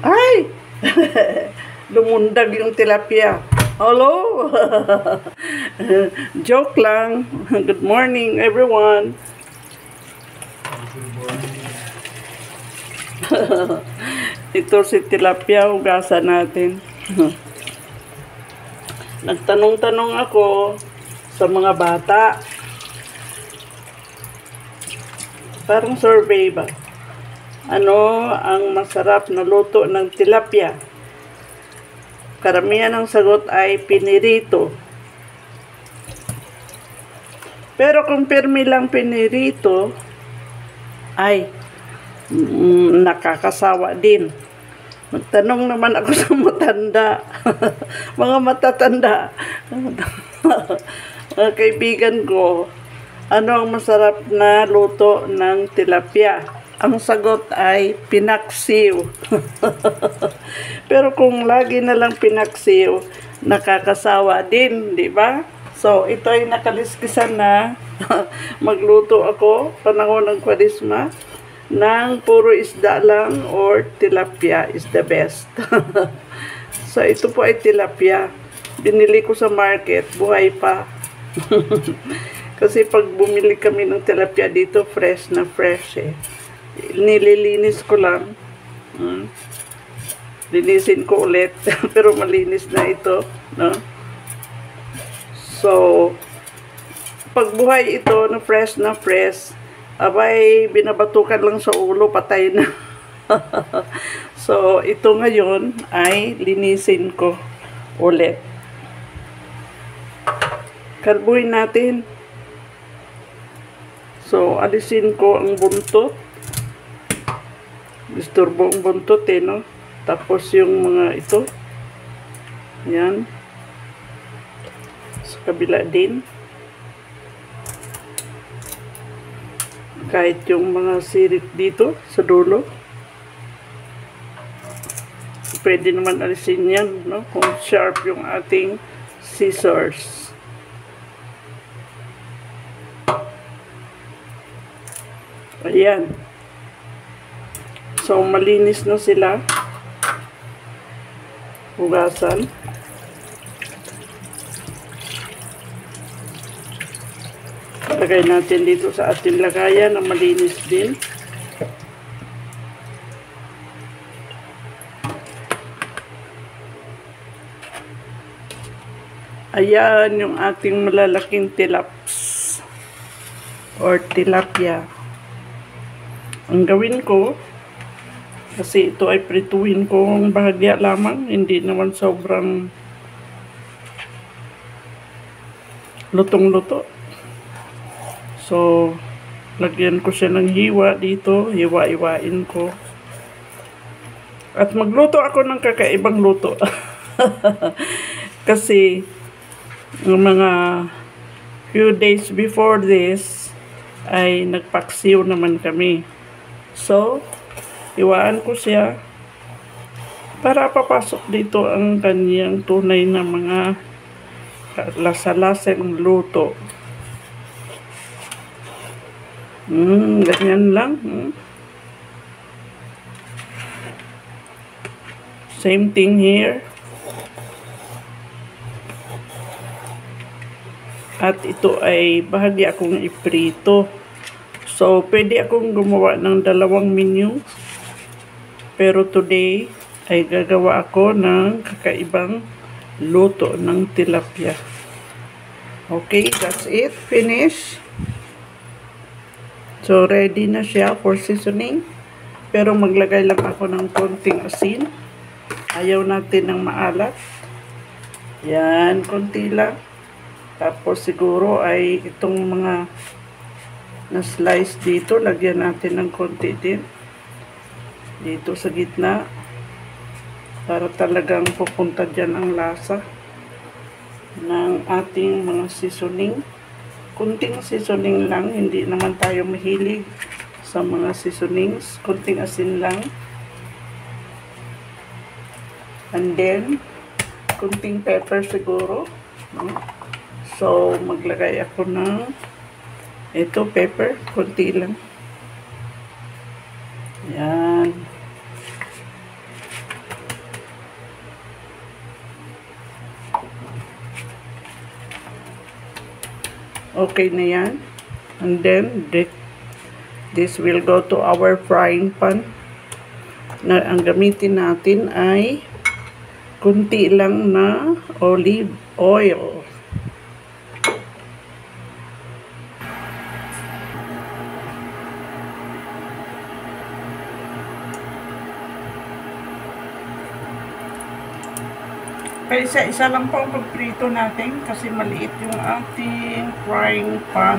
Ay! Lumundag yung tilapia. Hello! Joke lang. Good morning, everyone. Ito si tilapia, hugasan natin. Nagtanong-tanong ako sa mga bata. Parang survey ba? Ano ang masarap na luto ng tilapia? Karamihan ng sagot ay pinirito. Pero kung pirmi lang pinirito, ay nakakasawa din. Magtanong naman ako sa matanda. Mga matatanda. Mga kaibigan ko, ano ang masarap na luto ng tilapia? Ang sagot ay pinaksiw. Pero kung lagi na lang pinaksiw, nakakasawa din, di ba? So, ito ay nakaliskisan na magluto ako panahon ng Kwaresma ng puro isda lang or tilapia is the best. So, ito po ay tilapia. Binili ko sa market, buhay pa. Kasi pag bumili kami ng tilapia dito, fresh na fresh eh. Nililinis ko lang. Linisin ko ulit. Pero malinis na ito. No? So, pag buhay ito na fresh, abay, binabatukan lang sa ulo, patay na. So, ito ngayon ay linisin ko ulit. Kalbuhin natin. So, alisin ko ang buntot. Disturbo ang buntot eh, no? Tapos yung mga ito. Yan. Sa kabila din. Kahit yung mga sirit dito sa dulo. Pwede naman alisin yan, no? Kung sharp yung ating scissors. Ayan. So, malinis na sila. Hugasan. Lagay natin dito sa ating lagayan na malinis din. Ayan yung ating malalaking tilaps or tilapia. Ang gawin ko, kasi ito ay prituin ko ang bahagya lamang, hindi naman sobrang lutong-luto. So, lagyan ko siya ng hiwa dito, hiwa-hiwain ko. At magluto ako ng kakaibang luto. Kasi, mga few days before this, ay nagpaksiw naman kami. So, iwaan ko siya para papasok dito ang kanyang tunay na mga lasa-lasang luto. Ganyan lang. Same thing here. At ito ay bahagi akong iprito. So, pwede akong gumawa ng dalawang menu. Pero today, ay gagawa ako ng kakaibang luto ng tilapia. Okay, that's it. Finish. So, ready na siya for seasoning. Pero maglagay lang ako ng konting asin. Ayaw natin ng maalat. Yan, konti lang. Tapos siguro ay itong mga na-slice dito, lagyan natin ng konti din. Dito sa gitna. Para talagang pupunta dyan ang lasa ng ating mga seasoning. Kunting seasoning lang, hindi naman tayo mahilig sa mga seasonings. Kunting asin lang. And then, kunting pepper siguro. So, maglagay ako ng ito, pepper. Kunti lang. Yan. Okay na yan. And then, this will go to our frying pan. Na ang gamitin natin ay kunti lang na olive oil. Kaya isa-isa lang po ang pagprito natin kasi maliit yung ating frying pan.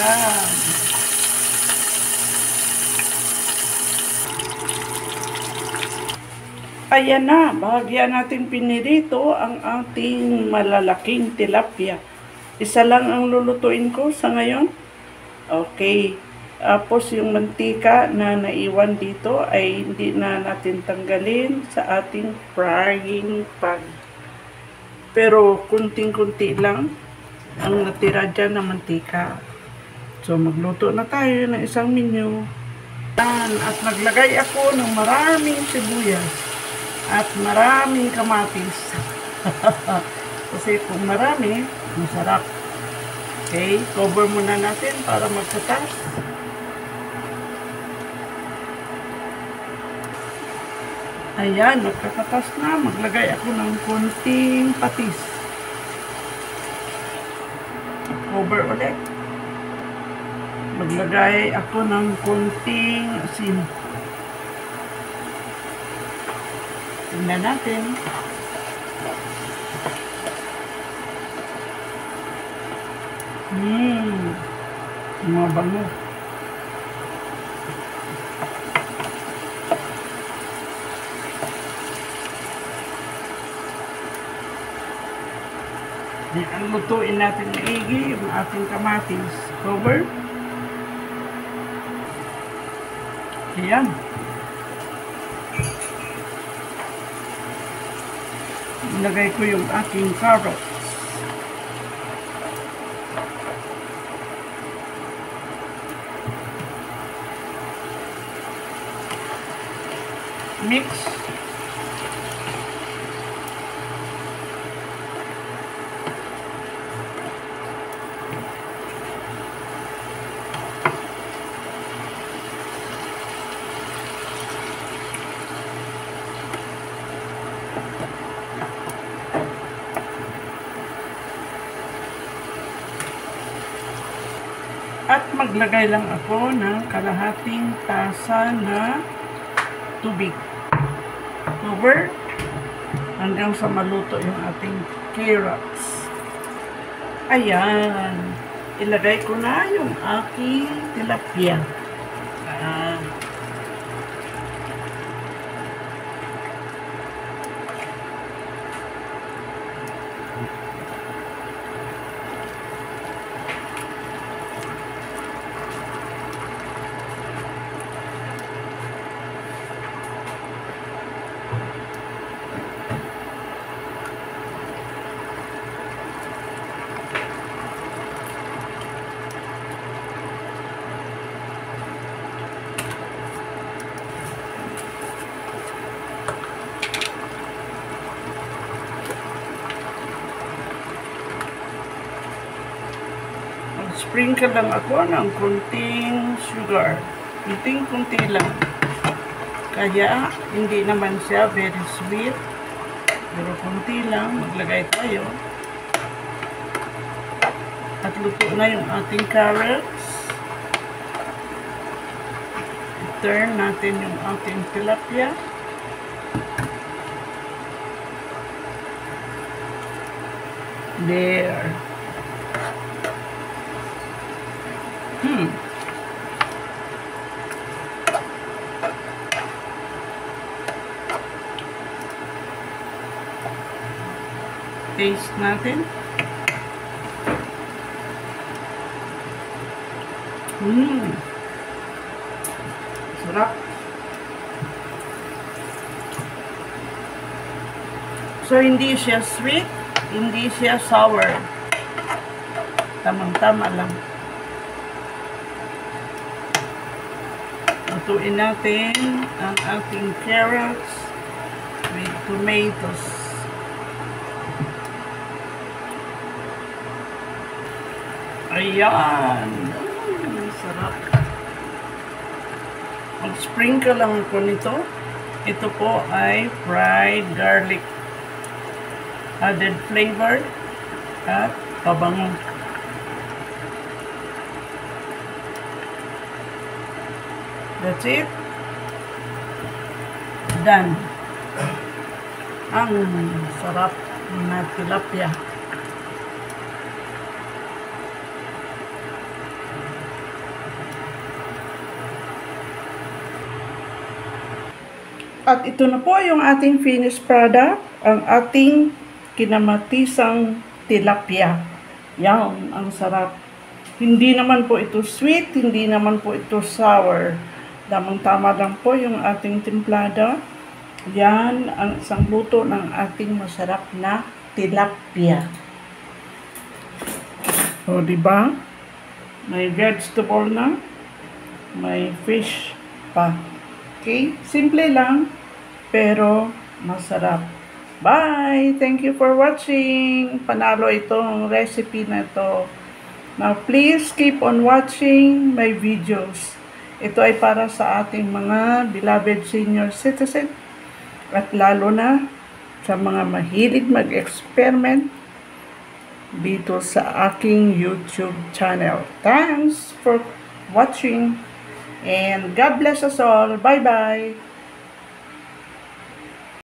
Ayan. Ayan na, bahagyan natin pinirito ang ating malalaking tilapia. Isa lang ang lulutuin ko sa ngayon. Okay. Tapos yung mantika na naiwan dito ay hindi na natin tanggalin sa ating frying pan. Pero kunting-kunti lang ang natira dyan na mantika. So magluto na tayo ng isang menu. At naglagay ako ng maraming sibuyas at maraming kamatis. Kasi kung marami, masarap. Okay, cover muna natin para magsatas. Ayan, magkakatas na. Maglagay ako ng konting patis. Cover ulit. Maglagay ako ng konting asin. Tingnan natin. Mabango. Ang lutuin natin maigi yung ating kamatis. Cover. Ayan. Ilagay ko yung aking carrots. Mix. At maglagay lang ako ng kalahating tasa na tubig. Cover hanggang sa maluto yung ating carrots. Ayan. Ilagay ko na yung aking tilapia. Sprinkle lang ako ng kunting sugar. Kunting-kunti lang. Kaya, hindi naman siya very sweet. Pero kunti lang, maglagay tayo. At luto na yung ating carrots. Turn natin yung ating tilapia. There. Taste natin. Sarap. So, hindi siya sweet, hindi siya sour. Tamang-tama lang. Lutuin natin ang ating carrots with tomatoes. Ayan. Sarap. Mag-sprinkle lang ako nito. Ito po ay fried garlic. Added flavor at pabango. That's it. Done. Ang sarap na tilapia. At ito na po yung ating finished product, ang ating kinamatisang tilapia. Yan, ang sarap. Hindi naman po ito sweet, hindi naman po ito sour. Tamang-tama lang po yung ating timplada. Yan ang isang luto ng ating masarap na tilapia. O, diba? May vegetable na. May fish pa. Okay? Simple lang, pero masarap. Bye! Thank you for watching. Panalo itong recipe na ito. Now, please keep on watching my videos. Ito ay para sa ating mga beloved senior citizen at lalo na sa mga mahilig mag-experiment dito sa aking YouTube channel. Thanks for watching and God bless us all. Bye-bye!